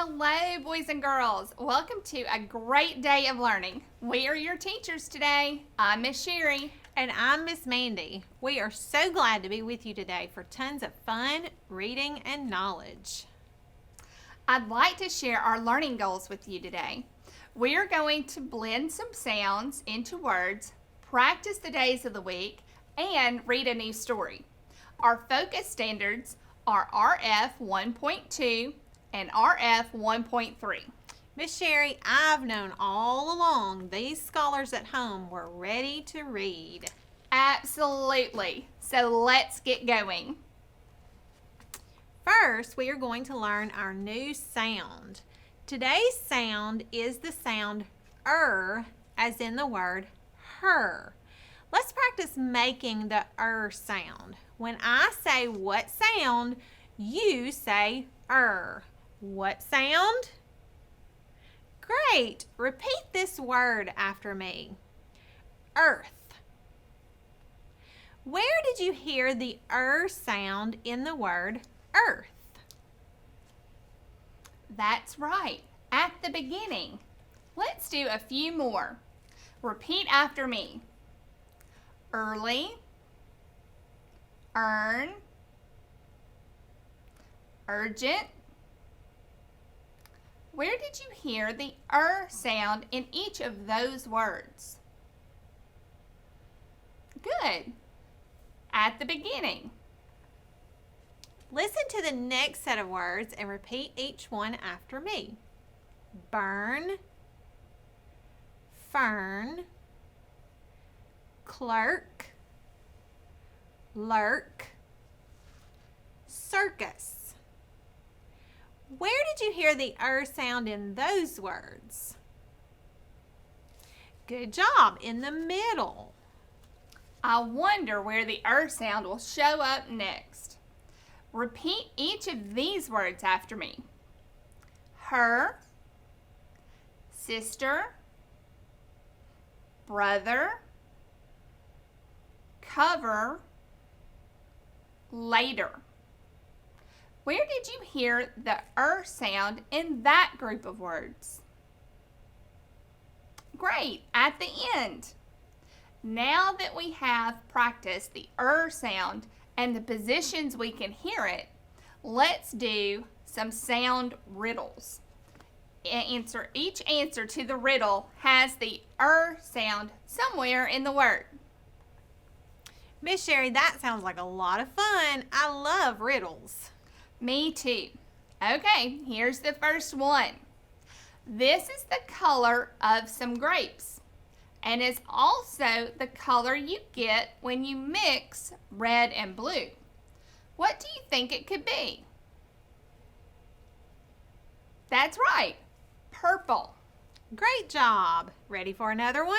Hello, boys and girls. Welcome to a great day of learning. We are your teachers today. I'm Miss Sherry. And I'm Miss Mandy. We are so glad to be with you today for tons of fun, reading, and knowledge. I'd like to share our learning goals with you today. We are going to blend some sounds into words, practice the days of the week, and read a new story. Our focus standards are RF.1.2 and RF.1.3. Miss Sherry, I've known all along these scholars at home were ready to read. Absolutely. So let's get going. First, we are going to learn our new sound. Today's sound is the sound as in the word her. Let's practice making the sound. When I say what sound, you say What sound? Great. Repeat this word after me. Earth. Where did you hear the sound in the word earth? That's right, at the beginning. Let's do a few more. Repeat after me. Early, earn, urgent. Where did you hear the sound in each of those words? Good. At the beginning. Listen to the next set of words and repeat each one after me. Burn, fern, clerk, lurk, circus. Where did you hear the sound in those words? Good job, in the middle. I wonder where the sound will show up next. Repeat each of these words after me. Her, sister, brother, cover, later. Where did you hear the sound in that group of words? Great, at the end. Now that we have practiced the sound and the positions we can hear it, let's do some sound riddles. Each answer to the riddle has the sound somewhere in the word. Miss Sherry, that sounds like a lot of fun. I love riddles. Me too. Okay, here's the first one. This is the color of some grapes, and is also the color you get when you mix red and blue. What do you think it could be? That's right, purple. Great job. Ready for another one?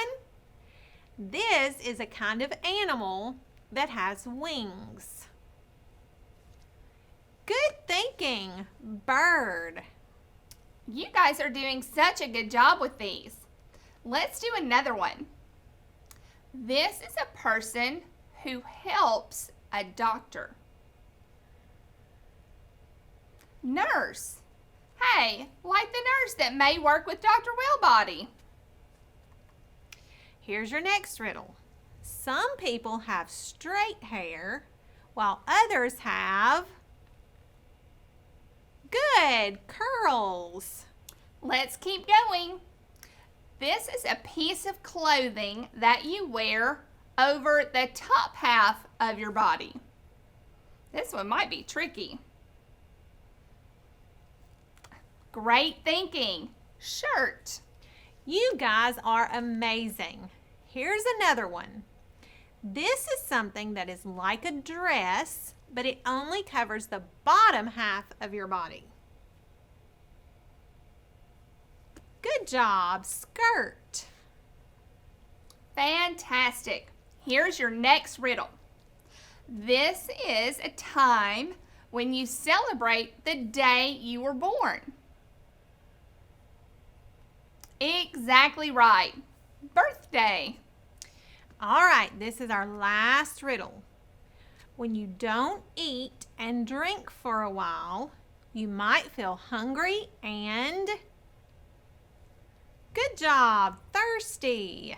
This is a kind of animal that has wings. Good thinking. Bird. You guys are doing such a good job with these. Let's do another one. This is a person who helps a doctor. Nurse. Hey, like the nurse that may work with Dr. Wellbody. Here's your next riddle. Some people have straight hair while others have curls. Let's keep going. This is a piece of clothing that you wear over the top half of your body. This one might be tricky. Great thinking. Shirt. You guys are amazing. Here's another one. This is something that is like a dress, but it only covers the bottom half of your body. Good job, skirt. Fantastic. Here's your next riddle. This is a time when you celebrate the day you were born. Exactly right. Birthday. All right, this is our last riddle. When you don't eat and drink for a while, You might feel hungry and good job, thirsty.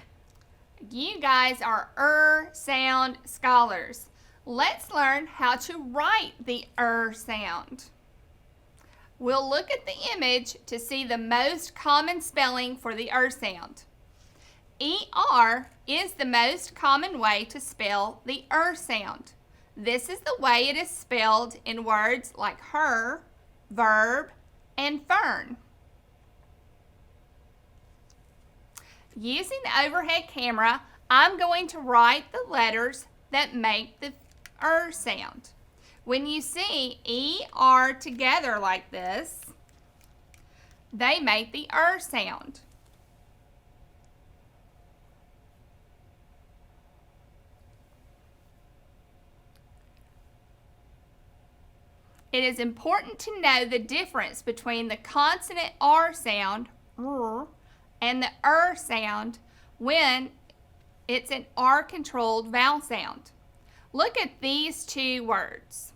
You guys are sound scholars. Let's learn how to write the sound. We'll look at the image to see the most common spelling for the sound. ER is the most common way to spell the sound. This is the way it is spelled in words like her, verb, and fern. Using the overhead camera, I'm going to write the letters that make the sound. When you see ER together like this, they make the sound. It is important to know the difference between the consonant R sound, and the sound when it's an R-controlled vowel sound. Look at these two words.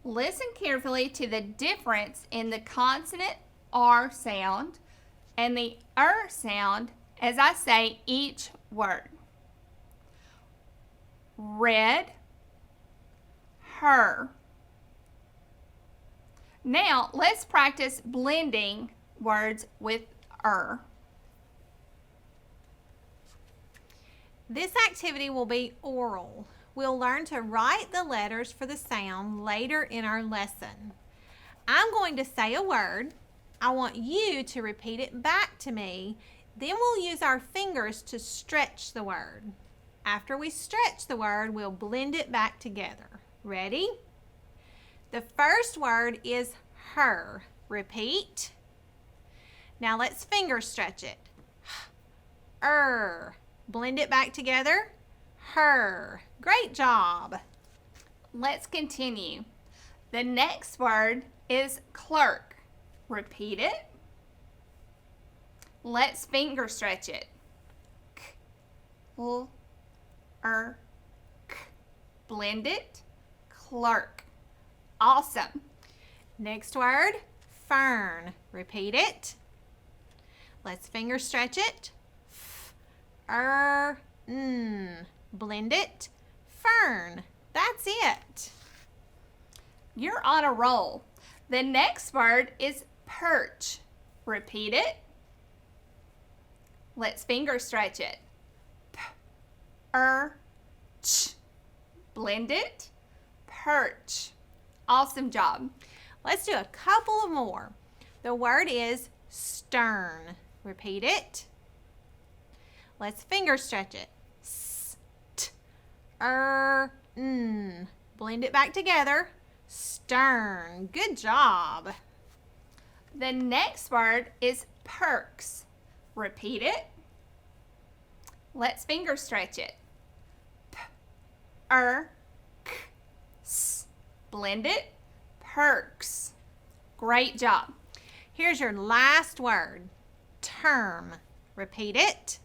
Listen carefully to the difference in the consonant R sound and the sound as I say each word. Red, her. Now let's practice blending words with This activity will be oral. We'll learn to write the letters for the sound later in our lesson. I'm going to say a word. I want you to repeat it back to me. Then we'll use our fingers to stretch the word. After we stretch the word, we'll blend it back together. Ready? The first word is her. Repeat. Now let's finger stretch it. Blend it back together. Her. Great job. Let's continue. The next word is clerk. Repeat it. Let's finger stretch it. Blend it. Clerk. Awesome. Next word, fern. Repeat it. Let's finger stretch it. Blend it. Fern. That's it. You're on a roll. The next word is perch. Repeat it. Let's finger stretch it. Blend it. Perch. Awesome job. Let's do a couple of more. The word is stern. Repeat it. Let's finger stretch it. Blend it back together. Stern. Good job. The next word is perks. Repeat it. Let's finger stretch it. Blend it. Perks. Great job. Here's your last word. Term. Repeat it.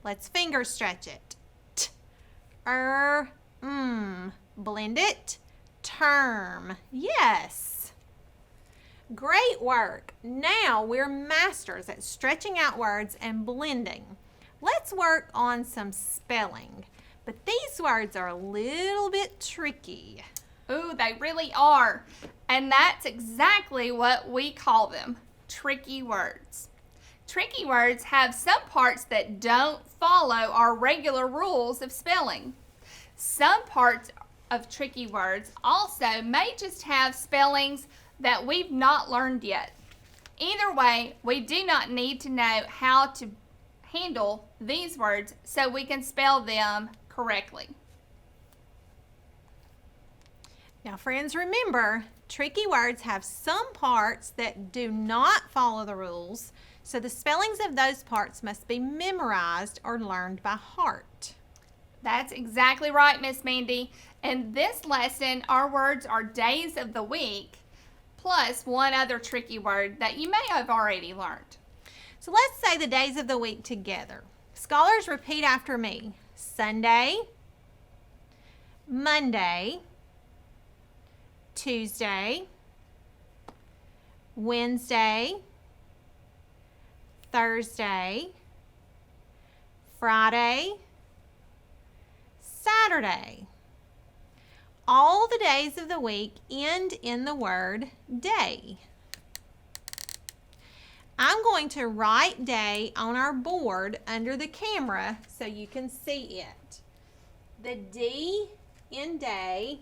Let's finger stretch it. Blend it. Term. Yes. Great work. Now we're masters at stretching out words and blending. Let's work on some spelling. But these words are a little bit tricky. Ooh, they really are. And that's exactly what we call them, tricky words. Tricky words have some parts that don't follow our regular rules of spelling. Some parts of tricky words also may just have spellings that we've not learned yet. Either way, we do not need to know how to handle these words so we can spell them correctly. Now, friends, remember, tricky words have some parts that do not follow the rules, so the spellings of those parts must be memorized or learned by heart. That's exactly right, Miss Mandy. In this lesson, our words are days of the week, plus one other tricky word that you may have already learned. So let's say the days of the week together. Scholars, repeat after me. Sunday, Monday, Tuesday, Wednesday, Thursday, Friday, Saturday. All the days of the week end in the word day. I'm going to write day on our board under the camera so you can see it. The D in day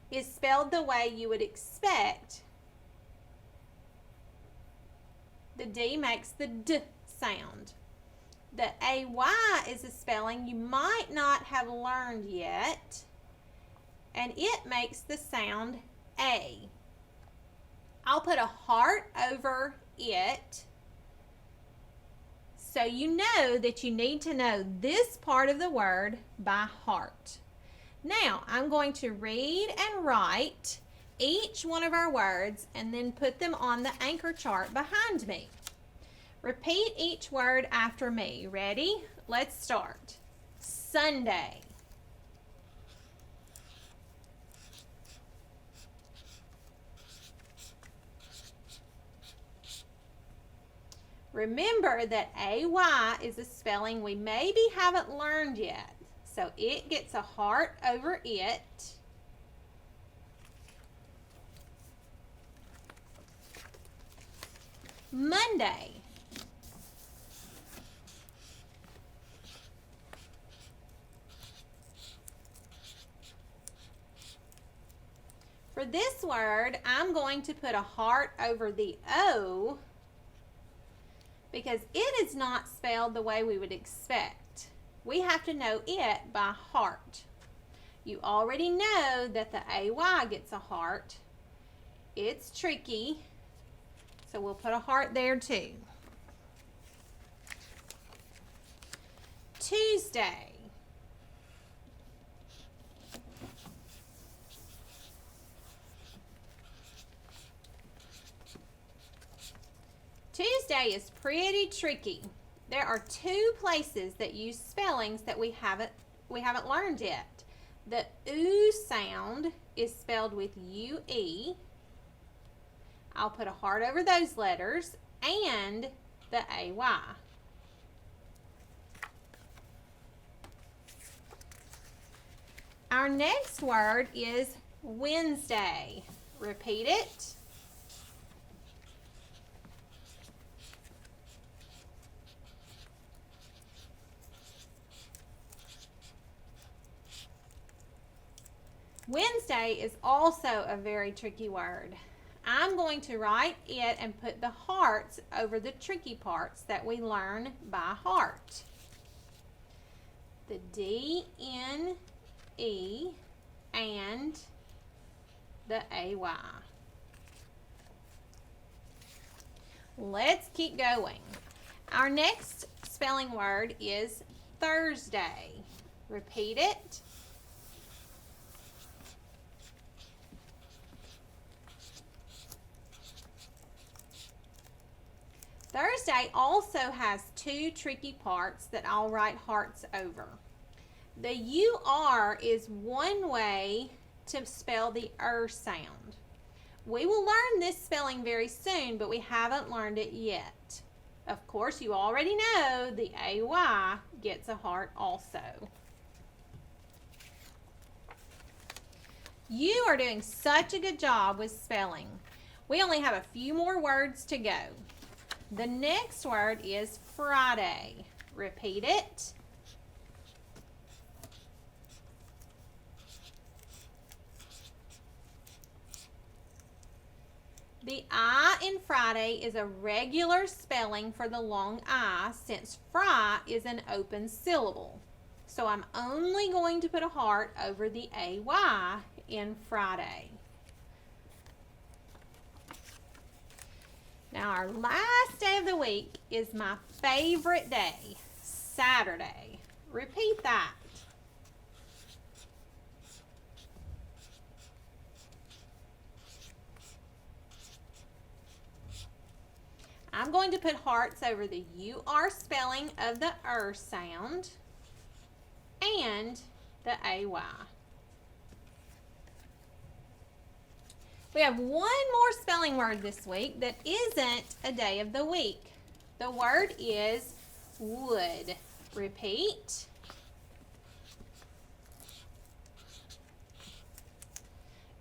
is spelled the way you would expect. The D makes the D sound. The AY is a spelling you might not have learned yet, and it makes the sound A. I'll put a heart over it so you know that you need to know this part of the word by heart. Now, I'm going to read and write each one of our words and then put them on the anchor chart behind me. Repeat each word after me. Ready? Let's start. Sunday. Remember that AY is a spelling we maybe haven't learned yet, so it gets a heart over it. Monday. For this word, I'm going to put a heart over the O because it is not spelled the way we would expect. We have to know it by heart. You already know that the AY gets a heart. It's tricky, so we'll put a heart there too. Tuesday. Tuesday is pretty tricky. There are two places that use spellings that we haven't learned yet. The oo sound is spelled with UE. I'll put a heart over those letters, and the AY. Our next word is Wednesday. Repeat it. Wednesday is also a very tricky word. I'm going to write it and put the hearts over the tricky parts that we learn by heart. The D-N-E and the A-Y. Let's keep going. Our next spelling word is Thursday. Repeat it. Thursday also has two tricky parts that I'll write hearts over. The UR is one way to spell the sound. We will learn this spelling very soon, but we haven't learned it yet. Of course, you already know the AY gets a heart also. You are doing such a good job with spelling. We only have a few more words to go. The next word is Friday. Repeat it. The I in Friday is a regular spelling for the long I since fry is an open syllable. So I'm only going to put a heart over the AY in Friday. Now our last day of the week is my favorite day, Saturday. Repeat that. I'm going to put hearts over the UR spelling of the sound and the AY. We have one more spelling word this week that isn't a day of the week. The word is wood. Repeat.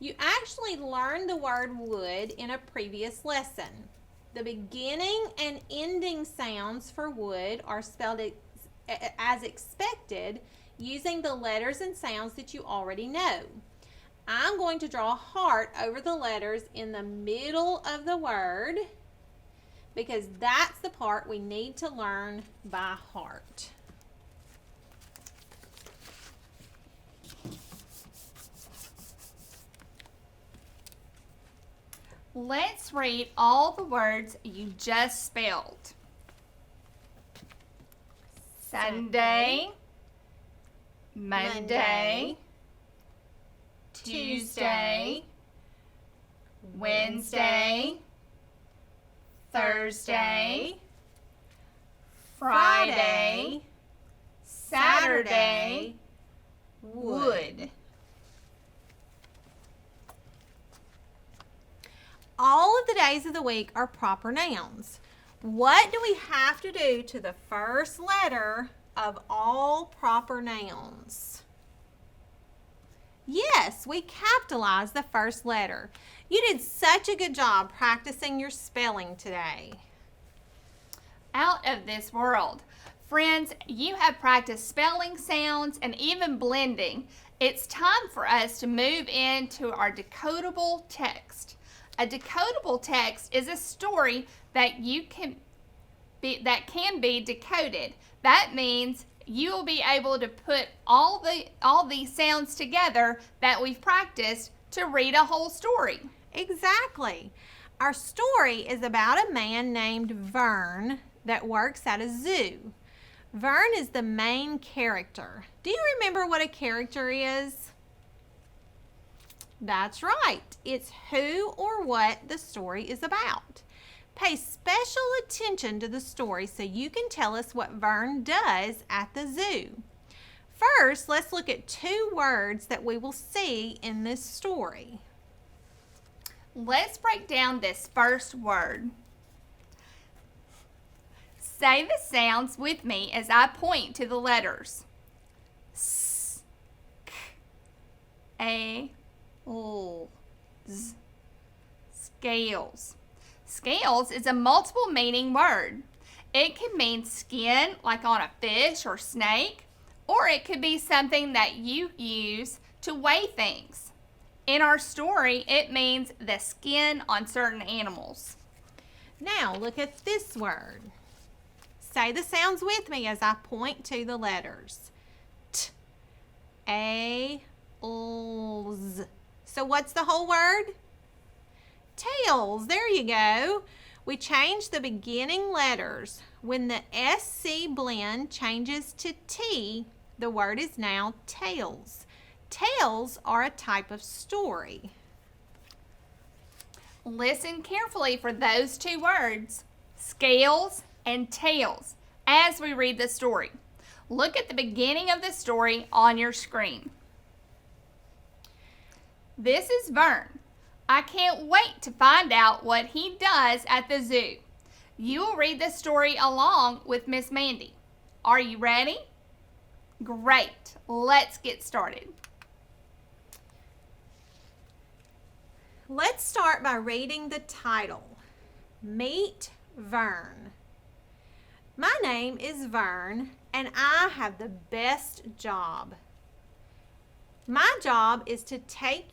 You actually learned the word wood in a previous lesson. The beginning and ending sounds for wood are spelled as expected using the letters and sounds that you already know. I'm going to draw a heart over the letters in the middle of the word because that's the part we need to learn by heart. Let's read all the words you just spelled. Sunday, Monday, Tuesday, Wednesday, Thursday, Friday, Saturday, wood. All of the days of the week are proper nouns. What do we have to do to the first letter of all proper nouns? Yes, we capitalize the first letter. You did such a good job practicing your spelling today. Out of this world. Friends, you have practiced spelling sounds and even blending. It's time for us to move into our decodable text. A decodable text is a story that can be decoded. That means you will be able to put all these sounds together that we've practiced to read a whole story. Exactly. Our story is about a man named Vern that works at a zoo. Vern is the main character. Do you remember what a character is? That's right. It's who or what the story is about. Pay special attention to the story so you can tell us what Vern does at the zoo. First, let's look at two words that we will see in this story. Let's break down this first word. Say the sounds with me as I point to the letters. S, k, a, l, z. Scales. Scales is a multiple meaning word. It can mean skin, like on a fish or snake, or it could be something that you use to weigh things. In our story, it means the skin on certain animals. Now look at this word. Say the sounds with me as I point to the letters. T, a, l, z. So what's the whole word? Tails. There you go. We change the beginning letters. When the SC blend changes to T, the word is now tails. Tales are a type of story. Listen carefully for those two words, scales and tails, as we read the story. Look at the beginning of the story on your screen. This is Vern. I can't wait to find out what he does at the zoo. You will read the story along with Miss Mandy. Are you ready? Great. Let's get started. Let's start by reading the title. Meet Vern. My name is Vern, and I have the best job. My job is to take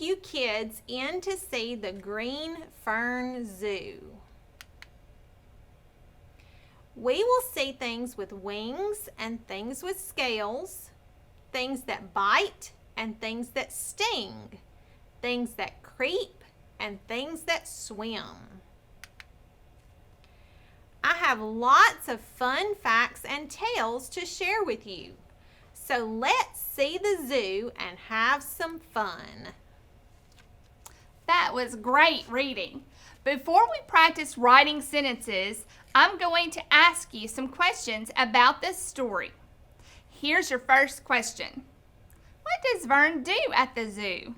you kids in to see the Green Fern Zoo. We will see things with wings and things with scales, things that bite and things that sting, things that creep and things that swim. I have lots of fun facts and tales to share with you. So let's see the zoo and have some fun. That was great reading. Before we practice writing sentences, I'm going to ask you some questions about this story. Here's your first question. What does Vern do at the zoo?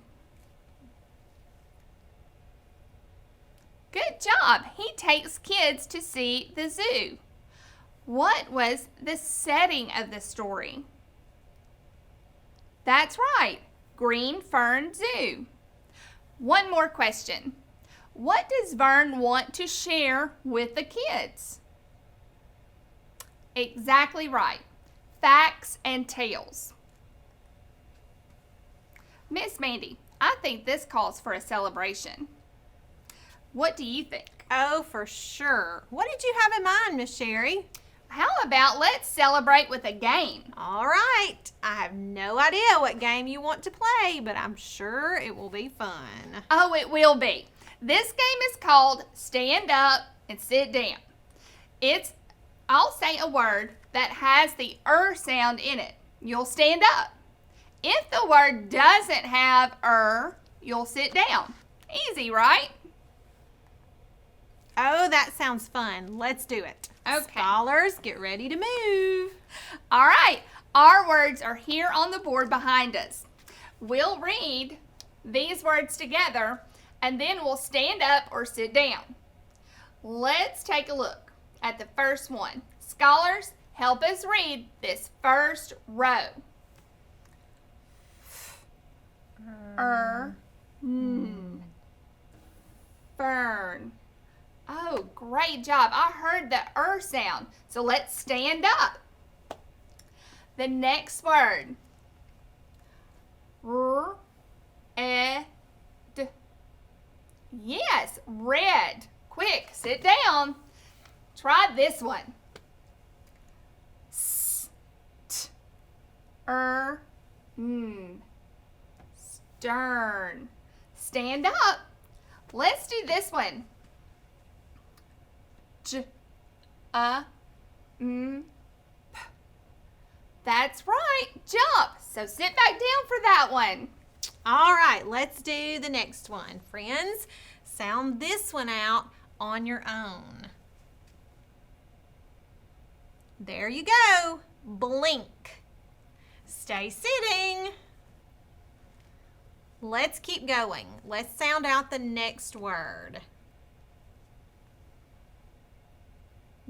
Good job. He takes kids to see the zoo. What was the setting of the story? That's right, Green Fern Zoo. One more question. What does Vern want to share with the kids? Exactly right. Facts and tales. Miss Mandy, I think this calls for a celebration. What do you think? Oh, for sure. What did you have in mind, Miss Sherry? How about let's celebrate with a game? All right. I have no idea what game you want to play, but I'm sure it will be fun. Oh, it will be. This game is called Stand Up and Sit Down. I'll say a word that has the sound in it. You'll stand up. If the word doesn't have you'll sit down. Easy, right? Oh, that sounds fun. Let's do it. Okay. Scholars, get ready to move. All right. Our words are here on the board behind us. We'll read these words together, and then we'll stand up or sit down. Let's take a look at the first one. Scholars, help us read this first row. Fern. Oh, great job. I heard the sound. So let's stand up. The next word. Red. Yes, red. Quick, sit down. Try this one. Stern. Stand up. Let's do this one. That's right. Jump. So sit back down for that one. All right, let's do the next one. Friends, sound this one out on your own. There you go. Blink. Stay sitting. Let's keep going. Let's sound out the next word.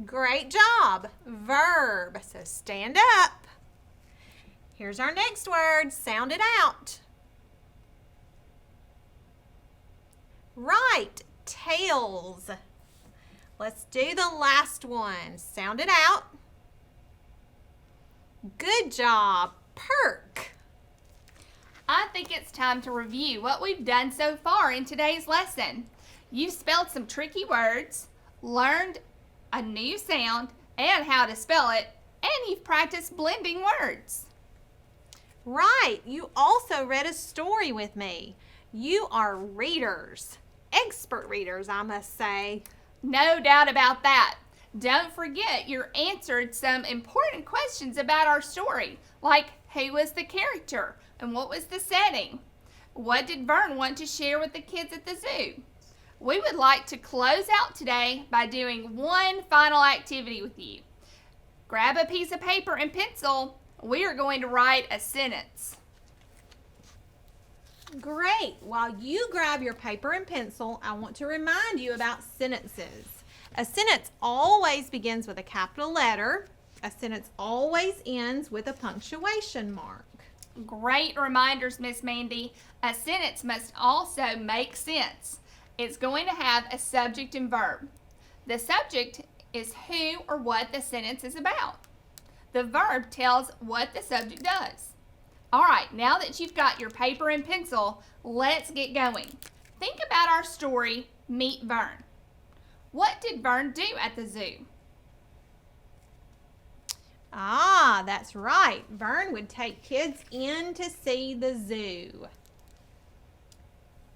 Great job. Verb. So stand up. Here's our next word. Sound it out. Right. Tails. Let's do the last one. Sound it out. Good job. Perk. I think it's time to review what we've done so far in today's lesson. You've spelled some tricky words, learned a new sound and how to spell it, and you've practiced blending words. Right. You also read a story with me. You are readers. Expert readers, I must say. No doubt about that. Don't forget you answered some important questions about our story, like who was the character and what was the setting? What did Vern want to share with the kids at the zoo? We would like to close out today by doing one final activity with you. Grab a piece of paper and pencil. We are going to write a sentence. Great. While you grab your paper and pencil, I want to remind you about sentences. A sentence always begins with a capital letter. A sentence always ends with a punctuation mark. Great reminders, Miss Mandy. A sentence must also make sense. It's going to have a subject and verb. The subject is who or what the sentence is about. The verb tells what the subject does. All right, now that you've got your paper and pencil, let's get going. Think about our story, Meet Vern. What did Vern do at the zoo? Ah, that's right. Vern would take kids in to see the zoo.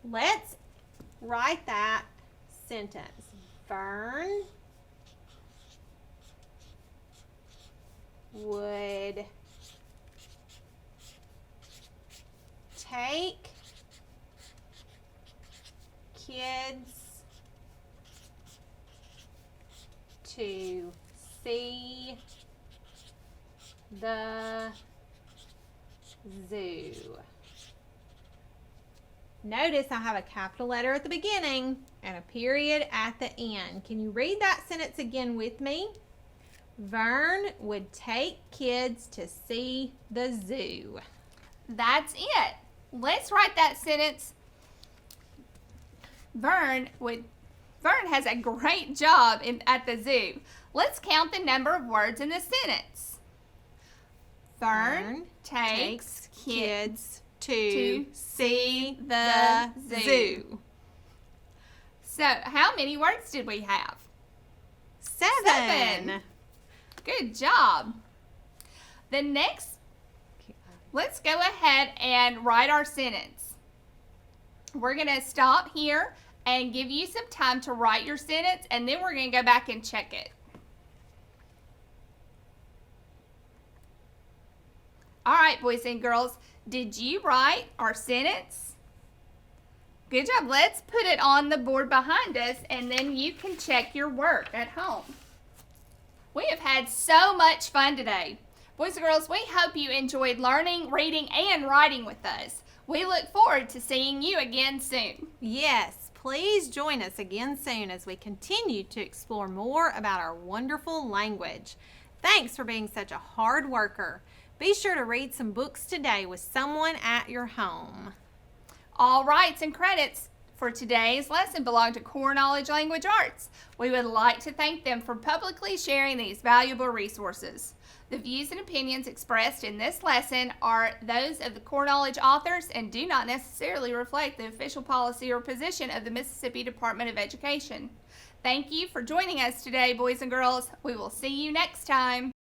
Let's write that sentence. Vern would take kids to see the zoo. Notice I have a capital letter at the beginning and a period at the end. Can you read that sentence again with me? Vern would take kids to see the zoo. That's it. Let's write that sentence. Vern has a great job at the zoo. Let's count the number of words in the sentence. Vern takes kids to see the zoo. So, how many words did we have? 7. Good job. Let's go ahead and write our sentence. We're going to stop here and give you some time to write your sentence, and then we're going to go back and check it. All right, boys and girls, did you write our sentence? Good job. Let's put it on the board behind us, and then you can check your work at home. We have had so much fun today. Boys and girls, we hope you enjoyed learning, reading, and writing with us. We look forward to seeing you again soon. Yes, please join us again soon as we continue to explore more about our wonderful language. Thanks for being such a hard worker. Be sure to read some books today with someone at your home. All rights and credits for today's lesson belong to Core Knowledge Language Arts. We would like to thank them for publicly sharing these valuable resources. The views and opinions expressed in this lesson are those of the Core Knowledge authors and do not necessarily reflect the official policy or position of the Mississippi Department of Education. Thank you for joining us today, boys and girls. We will see you next time.